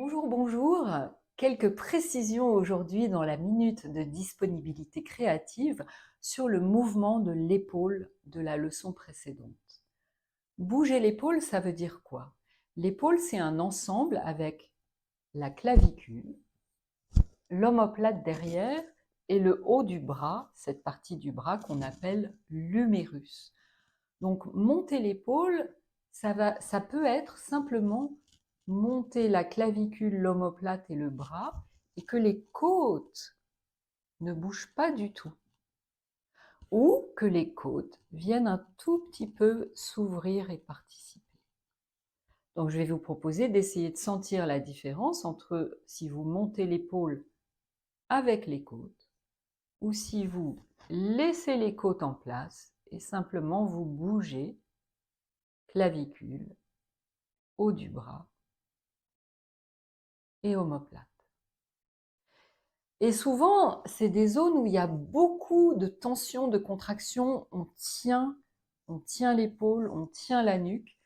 Bonjour, bonjour. Quelques précisions aujourd'hui dans la minute de disponibilité créative sur le mouvement de l'épaule de la leçon précédente. Bouger l'épaule, ça veut dire quoi? L'épaule, c'est un ensemble avec la clavicule, l'omoplate derrière et le haut du bras, cette partie du bras qu'on appelle l'humérus. Donc monter l'épaule, ça peut être simplement monter la clavicule, l'omoplate et le bras, et que les côtes ne bougent pas du tout. Ou que les côtes viennent un tout petit peu s'ouvrir et participer. Donc je vais vous proposer d'essayer de sentir la différence entre si vous montez l'épaule avec les côtes, ou si vous laissez les côtes en place et simplement vous bougez clavicule, haut du bras et omoplate. Et souvent, c'est des zones où il y a beaucoup de tension, de contraction, on tient l'épaule, on tient la nuque.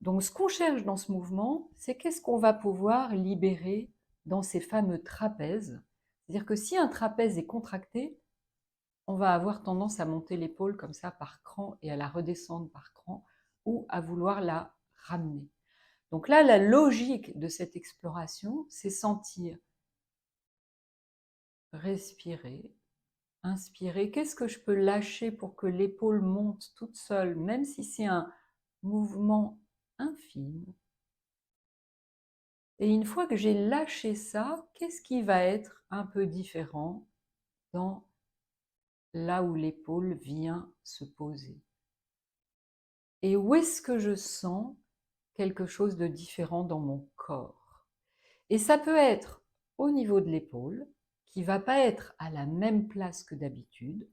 Donc ce qu'on cherche dans ce mouvement, c'est qu'est-ce qu'on va pouvoir libérer dans ces fameux trapèzes. C'est-à-dire que si un trapèze est contracté, on va avoir tendance à monter l'épaule comme ça par cran et à la redescendre par cran ou à vouloir la ramener. Donc là, la logique de cette exploration, c'est sentir, respirer, inspirer. Qu'est-ce que je peux lâcher pour que l'épaule monte toute seule, même si c'est un mouvement infime? Et une fois que j'ai lâché ça, qu'est-ce qui va être un peu différent dans là où l'épaule vient se poser? Et où est-ce que je sens quelque chose de différent dans mon corps? Et ça peut être au niveau de l'épaule, qui ne va pas être à la même place que d'habitude,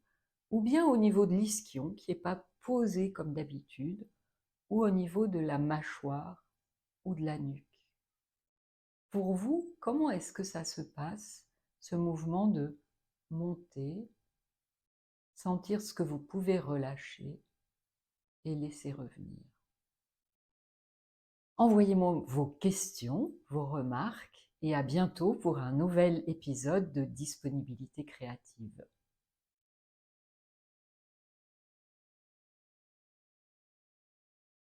ou bien au niveau de l'ischion, qui n'est pas posé comme d'habitude, ou au niveau de la mâchoire ou de la nuque. Pour vous, comment est-ce que ça se passe, ce mouvement de monter, sentir ce que vous pouvez relâcher et laisser revenir? Envoyez-moi vos questions, vos remarques et à bientôt pour un nouvel épisode de Disponibilité créative.